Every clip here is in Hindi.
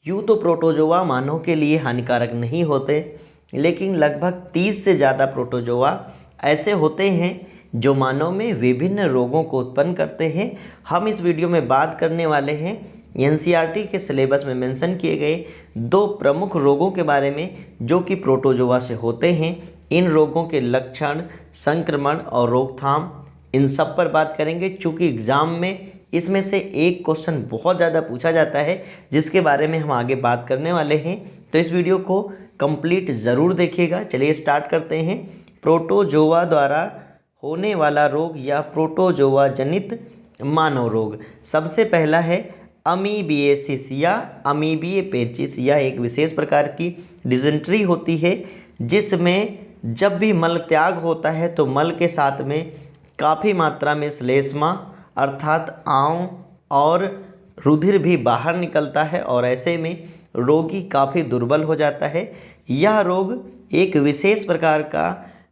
यूँ तो प्रोटोजोआ मानव के लिए हानिकारक नहीं होते, लेकिन लगभग 30 से ज़्यादा प्रोटोजोआ ऐसे होते हैं जो मानव में विभिन्न रोगों को उत्पन्न करते हैं। हम इस वीडियो में बात करने वाले हैं एनसीईआरटी के सिलेबस में मेंशन किए गए 2 प्रमुख रोगों के बारे में जो कि प्रोटोजोआ से होते हैं। इन रोगों के लक्षण, संक्रमण और रोकथाम, इन सब पर बात करेंगे। चूँकि एग्ज़ाम में इसमें से एक क्वेश्चन बहुत ज़्यादा पूछा जाता है जिसके बारे में हम आगे बात करने वाले हैं, तो इस वीडियो को कंप्लीट ज़रूर देखिएगा। चलिए स्टार्ट करते हैं। प्रोटोजोआ द्वारा होने वाला रोग या प्रोटोजोआ जनित मानव रोग। सबसे पहला है अमीबिएसिस या अमीबीय पेचिस। यह एक विशेष प्रकार की डिजेंट्री होती है जिसमें जब भी मल त्याग होता है तो मल के साथ में काफ़ी मात्रा में श्लेष्मा अर्थात आंव और रुधिर भी बाहर निकलता है और ऐसे में रोगी काफ़ी दुर्बल हो जाता है। यह रोग एक विशेष प्रकार का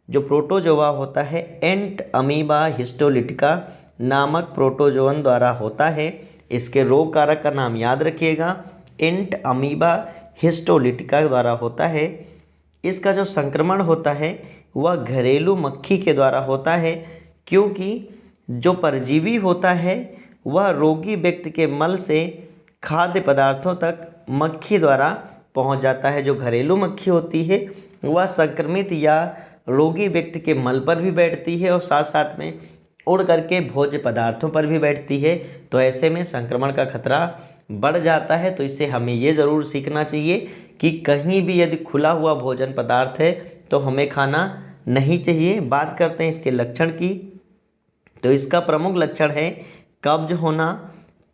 जो प्रोटोजोआ होता है एंट अमीबा हिस्टोलिटिका नामक प्रोटोजोअन द्वारा होता है। इसके रोग कारक का नाम याद रखिएगा, एंट अमीबा हिस्टोलिटिका द्वारा होता है। इसका जो संक्रमण होता है वह घरेलू मक्खी के द्वारा होता है, क्योंकि जो परजीवी होता है वह रोगी व्यक्ति के मल से खाद्य पदार्थों तक मक्खी द्वारा पहुंच जाता है। जो घरेलू मक्खी होती है वह संक्रमित या रोगी व्यक्ति के मल पर भी बैठती है और साथ साथ में उड़ करके भोज्य पदार्थों पर भी बैठती है, तो ऐसे में संक्रमण का खतरा बढ़ जाता है। तो इससे हमें ये ज़रूर सीखना चाहिए कि कहीं भी यदि खुला हुआ भोजन पदार्थ है तो हमें खाना नहीं चाहिए। बात करते हैं इसके लक्षण की, तो इसका प्रमुख लक्षण है कब्ज होना,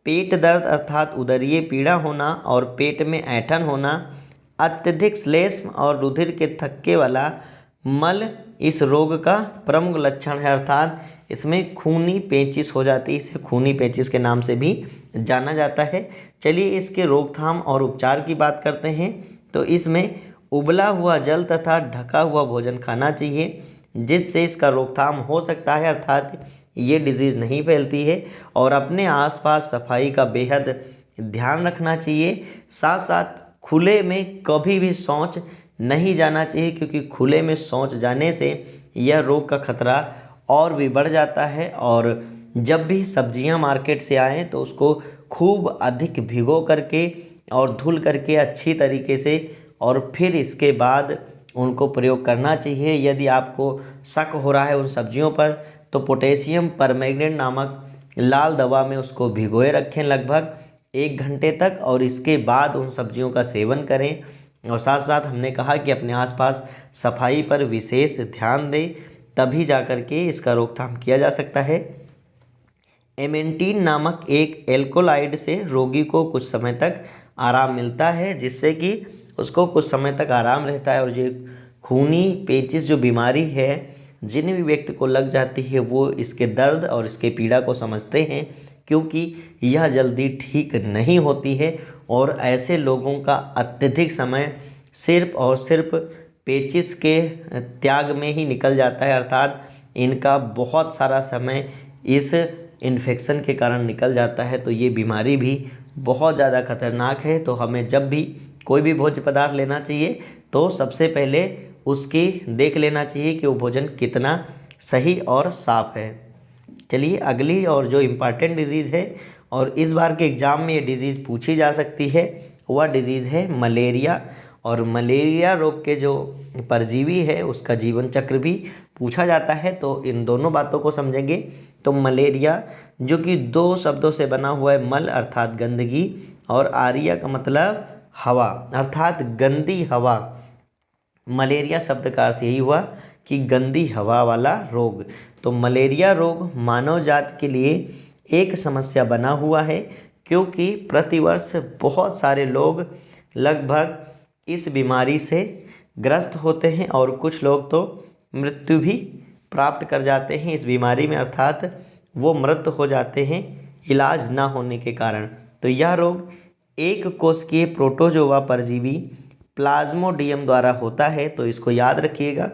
पेट दर्द अर्थात उदरीय पीड़ा होना और पेट में ऐंठन होना, अत्यधिक श्लेष्म और रुधिर के थक्के वाला मल इस रोग का प्रमुख लक्षण है, अर्थात इसमें खूनी पेचिश हो जाती है। इसे खूनी पेचिश के नाम से भी जाना जाता है। चलिए इसके रोकथाम और उपचार की बात करते हैं। तो इसमें उबला हुआ जल तथा ढका हुआ भोजन खाना चाहिए जिससे इसका रोकथाम हो सकता है, अर्थात ये डिजीज़ नहीं फैलती है। और अपने आसपास सफाई का बेहद ध्यान रखना चाहिए। साथ साथ खुले में कभी भी शौच नहीं जाना चाहिए, क्योंकि खुले में शौच जाने से यह रोग का खतरा और भी बढ़ जाता है। और जब भी सब्जियां मार्केट से आएँ तो उसको खूब अधिक भिगो करके और धुल करके अच्छी तरीके से और फिर इसके बाद उनको प्रयोग करना चाहिए। यदि आपको शक हो रहा है उन सब्जियों पर तो पोटेशियम परमैंगनेट नामक लाल दवा में उसको भिगोए रखें लगभग 1 घंटे तक और इसके बाद उन सब्जियों का सेवन करें। और साथ साथ हमने कहा कि अपने आसपास सफाई पर विशेष ध्यान दें, तभी जाकर के इसका रोकथाम किया जा सकता है। एमेंटीन नामक एक एल्कोलाइड से रोगी को कुछ समय तक आराम मिलता है, जिससे कि उसको कुछ समय तक आराम रहता है। और ये खूनी पेचिश जो बीमारी है जिन भी व्यक्ति को लग जाती है वो इसके दर्द और इसके पीड़ा को समझते हैं, क्योंकि यह जल्दी ठीक नहीं होती है। और ऐसे लोगों का अत्यधिक समय सिर्फ और सिर्फ पेचिश के त्याग में ही निकल जाता है, अर्थात इनका बहुत सारा समय इस इन्फेक्शन के कारण निकल जाता है। तो ये बीमारी भी बहुत ज़्यादा खतरनाक है। तो हमें जब भी कोई भी भोज्य पदार्थ लेना चाहिए तो सबसे पहले उसकी देख लेना चाहिए कि वो भोजन कितना सही और साफ़ है। चलिए अगली और जो इम्पॉर्टेंट डिजीज़ है और इस बार के एग्ज़ाम में ये डिज़ीज़ पूछी जा सकती है, वह डिज़ीज़ है मलेरिया। और मलेरिया रोग के जो परजीवी है उसका जीवन चक्र भी पूछा जाता है। तो इन दोनों बातों को समझेंगे। तो मलेरिया जो कि 2 शब्दों से बना हुआ है, मल अर्थात गंदगी और आरिया का मतलब हवा अर्थात गंदी हवा। मलेरिया शब्द का अर्थ यही हुआ कि गंदी हवा वाला रोग। तो मलेरिया रोग मानव जाति के लिए एक समस्या बना हुआ है, क्योंकि प्रतिवर्ष बहुत सारे लोग लगभग इस बीमारी से ग्रस्त होते हैं और कुछ लोग तो मृत्यु भी प्राप्त कर जाते हैं इस बीमारी में, अर्थात वो मृत हो जाते हैं इलाज ना होने के कारण। तो यह रोग एक कोशिकीय प्रोटोजोआ परजीवी प्लाज्मोडियम द्वारा होता है। तो इसको याद रखिएगा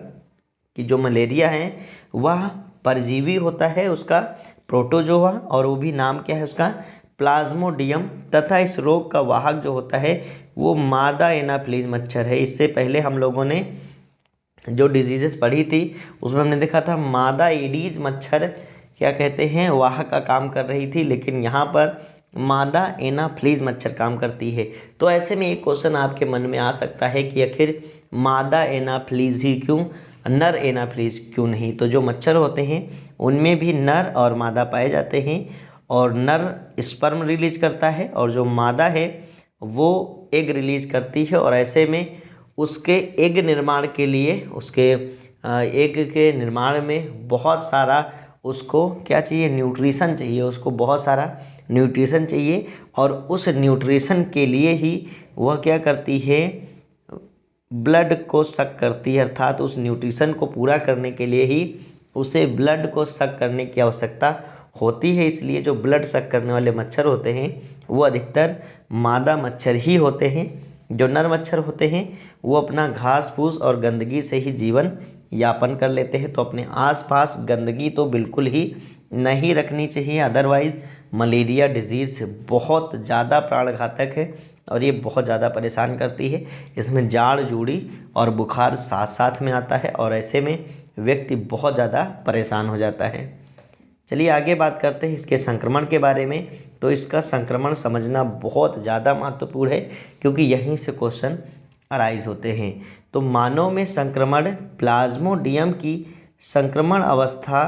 कि जो मलेरिया है वह परजीवी होता है, उसका प्रोटोजोआ, और वो भी नाम क्या है उसका प्लाज्मोडियम, तथा इस रोग का वाहक जो होता है वो मादा एनाफिलीज मच्छर है। इससे पहले हम लोगों ने जो डिजीजेस पढ़ी थी उसमें हमने देखा था मादा एडीज मच्छर क्या कहते हैं वाह का काम कर रही थी, लेकिन यहाँ पर मादा एनाफिलीज मच्छर काम करती है। तो ऐसे में एक क्वेश्चन आपके मन में आ सकता है कि आखिर मादा एनाफिलीज ही क्यों, नर एनाफिलीज क्यों नहीं? तो जो मच्छर होते हैं उनमें भी नर और मादा पाए जाते हैं, और नर स्पर्म रिलीज करता है और जो मादा है वो एग रिलीज करती है। और ऐसे में उसके एग निर्माण के लिए, उसके एग के निर्माण में बहुत सारा उसको क्या चाहिए, न्यूट्रिशन चाहिए, उसको बहुत सारा न्यूट्रिशन चाहिए। और उस न्यूट्रिशन के लिए ही वह क्या करती है, ब्लड को सक करती है, अर्थात उस न्यूट्रिशन को पूरा करने के लिए ही उसे ब्लड को सक करने की आवश्यकता होती है। इसलिए जो ब्लड सक करने वाले मच्छर होते हैं वो अधिकतर मादा मच्छर ही होते हैं। जो नर मच्छर होते हैं वो अपना घास फूस और गंदगी से ही जीवन यापन कर लेते हैं। तो अपने आसपास गंदगी तो बिल्कुल ही नहीं रखनी चाहिए, अदरवाइज़ मलेरिया डिजीज़ बहुत ज़्यादा प्राणघातक है और ये बहुत ज़्यादा परेशान करती है। इसमें जाड़ जूड़ी और बुखार साथ साथ में आता है और ऐसे में व्यक्ति बहुत ज़्यादा परेशान हो जाता है। चलिए आगे बात करते हैं इसके संक्रमण के बारे में। तो इसका संक्रमण समझना बहुत ज़्यादा महत्वपूर्ण है क्योंकि यहीं से क्वेश्चन अराइज होते हैं। तो मानव में संक्रमण प्लाज्मोडियम की संक्रमण अवस्था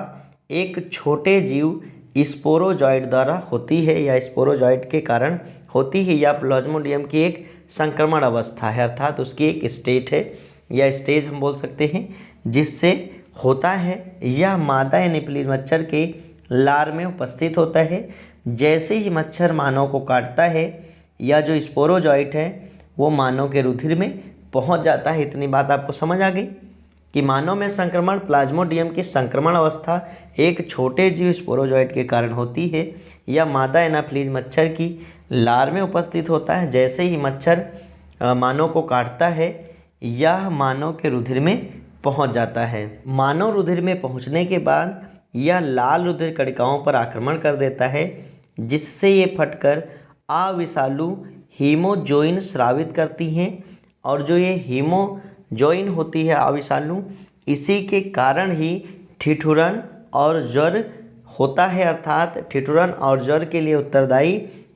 एक छोटे जीव स्पोरोजॉइट द्वारा होती है या स्पोरोजॉइट के कारण होती है, या प्लाज्मोडियम की एक संक्रमण अवस्था है, अर्थात उसकी एक स्टेट है या स्टेज हम बोल सकते हैं, जिससे होता है। यह मादा एनाफिलीज मच्छर के लार में उपस्थित होता है। जैसे ही मच्छर मानव को काटता है या जो स्पोरोजॉइट है वो मानव के रुधिर में पहुंच जाता है। इतनी बात आपको समझ आ गई कि मानव में संक्रमण प्लाज्मोडियम की संक्रमण अवस्था एक छोटे जीव स्पोरोजॉइट के कारण होती है या मादा एनाफिलीज मच्छर की लार में उपस्थित होता है। जैसे ही मच्छर मानव को काटता है यह मानव के रुधिर में पहुंच जाता है। मानव रुधिर में पहुंचने के बाद यह लाल रुधिर कणिकाओं पर आक्रमण कर देता है, जिससे ये फटकर अविषालु हीमोजोइन स्रावित करती हैं। और जो ये हीमोजोइन होती है अविषालु, इसी के कारण ही ठिठुरन और ज्वर होता है, अर्थात ठिठुरन और ज्वर के लिए उत्तरदायी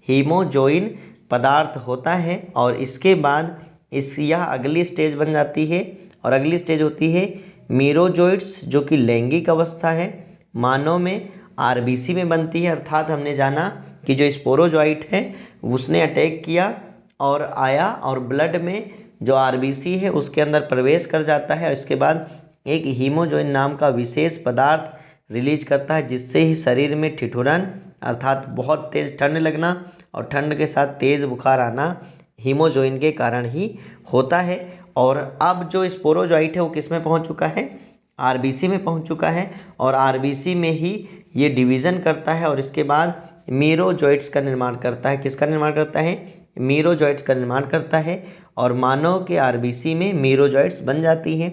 हीमोजोइन पदार्थ होता है। और इसके बाद यह अगली स्टेज बन जाती है और अगली स्टेज होती है मीरोजोइट्स, जो कि लैंगिक अवस्था है। मानव में आरबीसी में बनती है, अर्थात हमने जाना कि जो स्पोरोजॉइट है उसने अटैक किया और आया और ब्लड में जो आरबीसी है उसके अंदर प्रवेश कर जाता है। और इसके बाद एक हीमोजोइन नाम का विशेष पदार्थ रिलीज करता है, जिससे ही शरीर में ठिठुरन अर्थात बहुत तेज ठंड लगना और ठंड के साथ तेज बुखार आना हीमोजोइन के कारण ही होता है। और अब जो स्पोरोजॉइट है वो किस में पहुंच चुका है, आरबीसी में पहुंच चुका है और आरबीसी में ही ये डिवीज़न करता है और इसके बाद मीरोजॉइट्स का निर्माण करता है। किसका निर्माण करता है, मीरोजॉइट्स का निर्माण करता है और मानव के आरबीसी में मीरोजॉइट्स बन जाती हैं।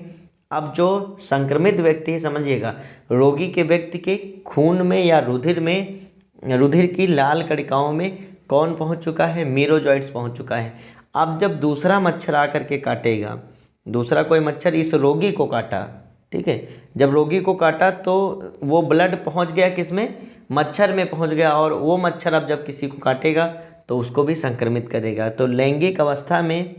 अब जो संक्रमित व्यक्ति है, समझिएगा, रोगी के व्यक्ति के खून में या रुधिर की लाल कणिकाओं में कौन पहुंच चुका है, मीरोजॉइट्स पहुंच चुका है। अब जब दूसरा मच्छर आकर के काटेगा, दूसरा कोई मच्छर इस रोगी को काटा, ठीक है, जब रोगी को काटा तो वो ब्लड पहुंच गया किसमें, मच्छर में पहुंच गया, और वो मच्छर अब जब किसी को काटेगा तो उसको भी संक्रमित करेगा। तो लैंगिक अवस्था में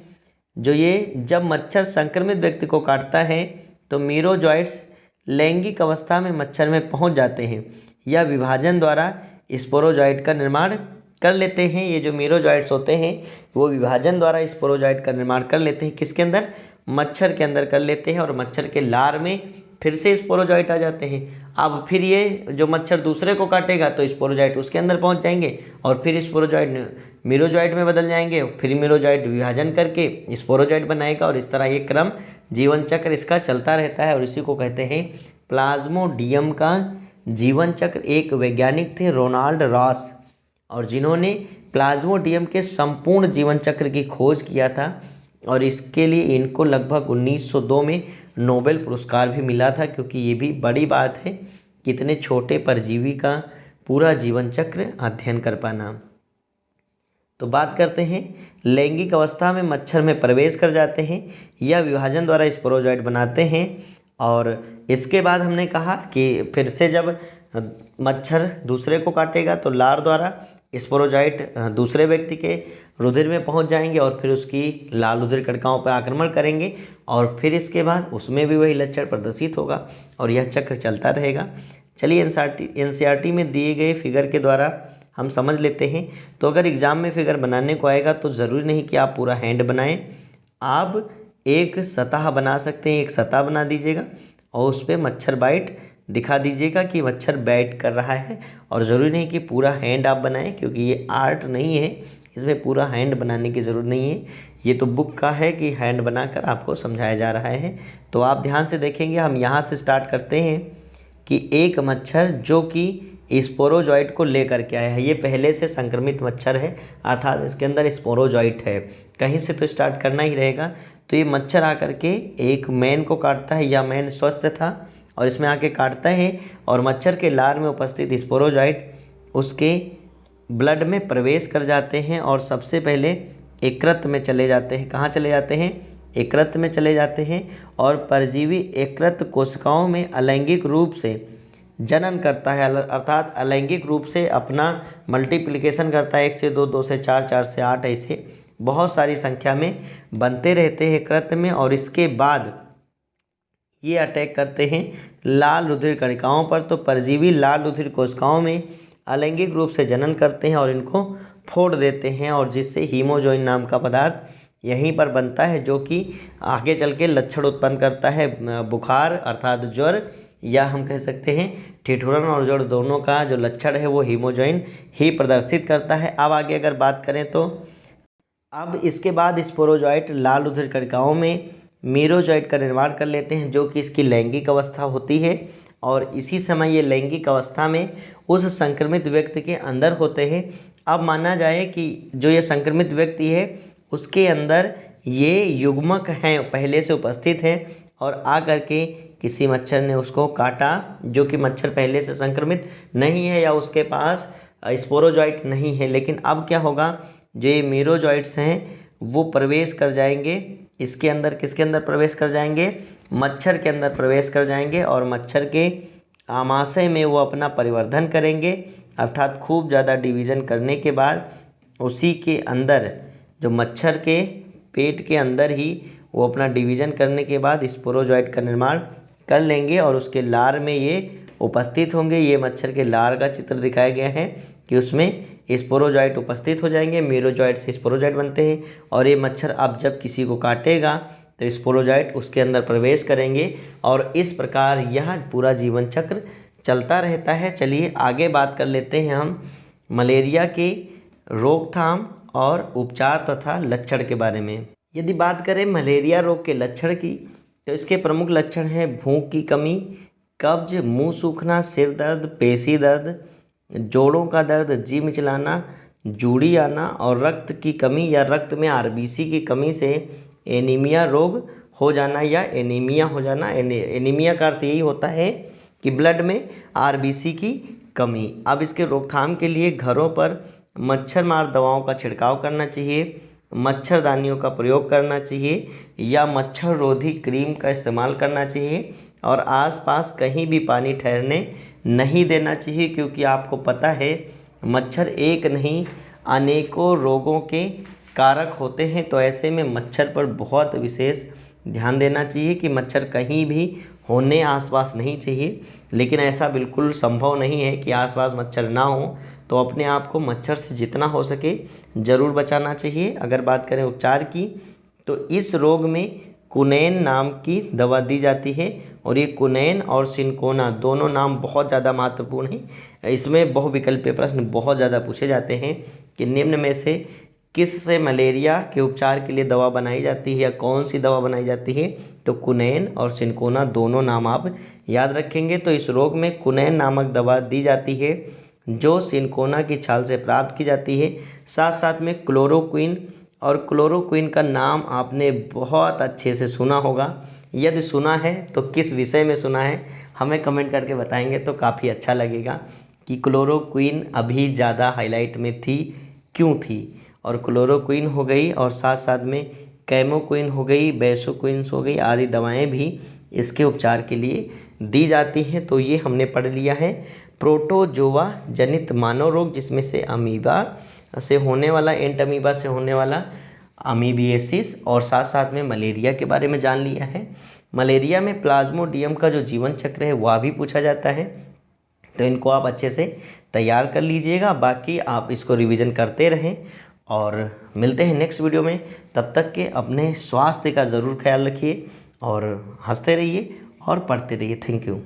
जो ये जब मच्छर संक्रमित व्यक्ति को काटता है तो मीरोजॉइट्स लैंगिक अवस्था में मच्छर में पहुंच जाते हैं या विभाजन द्वारा स्पोरोजॉइट का निर्माण कर लेते हैं। ये जो मीरोजॉइट्स होते हैं वो विभाजन द्वारा स्पोरोजॉइट का निर्माण कर लेते हैं, किसके अंदर, मच्छर के अंदर कर लेते हैं और मच्छर के लार में फिर से स्पोरोजॉइट आ जाते हैं। अब फिर ये जो मच्छर दूसरे को काटेगा तो स्पोरोजॉइट उसके अंदर पहुंच जाएंगे और फिर स्पोरोजॉइट मीरोजॉइट में बदल जाएंगे, फिर मीरोजॉइट विभाजन करके स्पोरोजॉइट बनाएगा और इस तरह ये क्रम जीवन चक्र इसका चलता रहता है और इसी को कहते हैं प्लाज्मोडियम का जीवन चक्र। एक वैज्ञानिक थे रोनाल्ड रॉस, और जिन्होंने प्लाज्मोडियम के संपूर्ण जीवन चक्र की खोज किया था और इसके लिए इनको लगभग 1902 में नोबेल पुरस्कार भी मिला था, क्योंकि ये भी बड़ी बात है कितने छोटे परजीवी का पूरा जीवन चक्र अध्ययन कर पाना। तो बात करते हैं लैंगिक अवस्था में मच्छर में प्रवेश कर जाते हैं या विभाजन द्वारा स्पोरोजॉइट बनाते हैं। और इसके बाद हमने कहा कि फिर से जब मच्छर दूसरे को काटेगा तो लार द्वारा स्पोरोजॉइट दूसरे व्यक्ति के रुधिर में पहुंच जाएंगे और फिर उसकी लाल रुधिर कणिकाओं पर आक्रमण करेंगे और फिर इसके बाद उसमें भी वही लक्षण प्रदर्शित होगा और यह चक्र चलता रहेगा। चलिए एनसीईआरटी में दिए गए फिगर के द्वारा हम समझ लेते हैं। तो अगर एग्ज़ाम में फिगर बनाने को आएगा तो ज़रूरी नहीं कि आप पूरा हैंड बनाएं, आप एक सतह बना सकते हैं, एक सतह बना दीजिएगा और उस पर मच्छर बाइट दिखा दीजिएगा कि मच्छर बैट कर रहा है। और ज़रूरी नहीं कि पूरा हैंड आप बनाएं, क्योंकि ये आर्ट नहीं है, इसमें पूरा हैंड बनाने की ज़रूरत नहीं है। ये तो बुक का है कि हैंड बनाकर आपको समझाया जा रहा है। तो आप ध्यान से देखेंगे, हम यहाँ से स्टार्ट करते हैं कि एक मच्छर जो कि स्पोरोजॉइट को लेकर के आया है, ये पहले से संक्रमित मच्छर है, अर्थात इसके अंदर स्पोरोजॉइट है, कहीं से तो स्टार्ट करना ही रहेगा। तो ये मच्छर आकर के एक मैन को काटता है, या मैन स्वस्थ था और इसमें आके काटता है और मच्छर के लार में उपस्थित स्पोरोजॉइट उसके ब्लड में प्रवेश कर जाते हैं और सबसे पहले यकृत में चले जाते हैं। कहाँ चले जाते हैं? यकृत में चले जाते हैं और परजीवी यकृत कोशिकाओं में अलैंगिक रूप से जनन करता है, अर्थात अलैंगिक रूप से अपना मल्टीप्लिकेशन करता है। 1 से 2, 2 से 4, 4 से 8, ऐसे बहुत सारी संख्या में बनते रहते हैं यकृत में। और इसके बाद ये अटैक करते हैं लाल रुधिर कणिकाओं पर। तो परजीवी लाल रुधिर कोशिकाओं में अलैंगिक रूप से जनन करते हैं और इनको फोड़ देते हैं, और जिससे हीमोजोइन नाम का पदार्थ यहीं पर बनता है, जो कि आगे चल के लक्षण उत्पन्न करता है बुखार अर्थात ज्वर, या हम कह सकते हैं ठिठुरन और ज्वर दोनों का जो लक्षण है वो हीमोजोइन ही प्रदर्शित करता है। अब आगे अगर बात करें तो अब इसके बाद स्पोरोजॉइट लाल रुधिर कणिकाओं में मीरोजॉइट का निर्माण कर लेते हैं, जो कि इसकी लैंगिक अवस्था होती है। और इसी समय ये लैंगिक अवस्था में उस संक्रमित व्यक्ति के अंदर होते हैं। अब माना जाए कि जो ये संक्रमित व्यक्ति है उसके अंदर ये युग्मक हैं, पहले से उपस्थित हैं, और आ करके किसी मच्छर ने उसको काटा, जो कि मच्छर पहले से संक्रमित नहीं है या उसके पास स्पोरोजॉइट नहीं है। लेकिन अब क्या होगा, जो ये मीरोजॉइट्स हैं वो प्रवेश कर जाएंगे इसके अंदर। किसके अंदर प्रवेश कर जाएंगे? मच्छर के अंदर प्रवेश कर जाएंगे और मच्छर के आमाशय में वो अपना परिवर्धन करेंगे, अर्थात खूब ज़्यादा डिवीज़न करने के बाद उसी के अंदर, जो मच्छर के पेट के अंदर ही वो अपना डिवीज़न करने के बाद स्पोरोजॉइट का निर्माण कर लेंगे और उसके लार में ये उपस्थित होंगे। ये मच्छर के लार का चित्र दिखाया गया है कि उसमें स्पोरोजॉइट उपस्थित हो जाएंगे, मीरोजॉइट से स्पोरोजॉइट बनते हैं। और ये मच्छर अब जब किसी को काटेगा तो स्पोरोजॉइट उसके अंदर प्रवेश करेंगे और इस प्रकार यह पूरा जीवन चक्र चलता रहता है। चलिए आगे बात कर लेते हैं हम मलेरिया के रोकथाम और उपचार तथा लक्षण के बारे में। यदि बात करें मलेरिया रोग के लक्षण की, तो इसके प्रमुख लक्षण हैं भूख की कमी, कब्ज, मुंह सूखना, सिर दर्द, पेशी दर्द, जोड़ों का दर्द, जी मिचलाना, जूड़ी आना और रक्त की कमी या रक्त में आरबीसी की कमी से एनीमिया रोग हो जाना या एनीमिया हो जाना। एनीमिया का अर्थ यही होता है कि ब्लड में आरबीसी की कमी। अब इसके रोकथाम के लिए घरों पर मच्छर मार दवाओं का छिड़काव करना चाहिए, मच्छरदानियों का प्रयोग करना चाहिए या मच्छर रोधी क्रीम का इस्तेमाल करना चाहिए, और आसपास कहीं भी पानी ठहरने नहीं देना चाहिए, क्योंकि आपको पता है मच्छर एक नहीं अनेकों रोगों के कारक होते हैं। तो ऐसे में मच्छर पर बहुत विशेष ध्यान देना चाहिए कि मच्छर कहीं भी होने आसपास नहीं चाहिए। लेकिन ऐसा बिल्कुल संभव नहीं है कि आसपास मच्छर ना हो, तो अपने आप को मच्छर से जितना हो सके ज़रूर बचाना चाहिए। अगर बात करें उपचार की, तो इस रोग में कुनैन नाम की दवा दी जाती है, और ये कुनैन और सिनकोना दोनों नाम बहुत ज़्यादा महत्वपूर्ण हैं। इसमें बहुविकल्पीय प्रश्न बहुत ज़्यादा पूछे जाते हैं कि निम्न में से किस से मलेरिया के उपचार के लिए दवा बनाई जाती है या कौन सी दवा बनाई जाती है। तो कुनैन और सिनकोना दोनों नाम आप याद रखेंगे। तो इस रोग में कुनैन नामक दवा दी जाती है जो सिनकोना की छाल से प्राप्त की जाती है। साथ साथ में क्लोरोक्विन, और क्लोरोक्विन का नाम आपने बहुत अच्छे से सुना होगा। यदि सुना है तो किस विषय में सुना है हमें कमेंट करके बताएंगे तो काफ़ी अच्छा लगेगा कि क्लोरोक्विन अभी ज़्यादा हाईलाइट में थी, क्यों थी। और क्लोरोक्विन हो गई और साथ साथ में कैमोक्विन हो गई, बेसोक्विन्स हो गई आदि दवाएं भी इसके उपचार के लिए दी जाती हैं। तो ये हमने पढ़ लिया है प्रोटोजोआ जनित मानव रोग, जिसमें से अमीबा से होने वाला, एंट अमीबा से होने वाला अमीबिएसिस, और साथ साथ में मलेरिया के बारे में जान लिया है। मलेरिया में प्लाज्मोडियम का जो जीवन चक्र है वह भी पूछा जाता है, तो इनको आप अच्छे से तैयार कर लीजिएगा। बाकी आप इसको रिवीजन करते रहें और मिलते हैं नेक्स्ट वीडियो में। तब तक के अपने स्वास्थ्य का ज़रूर ख्याल रखिए और हंसते रहिए और पढ़ते रहिए। Thank you.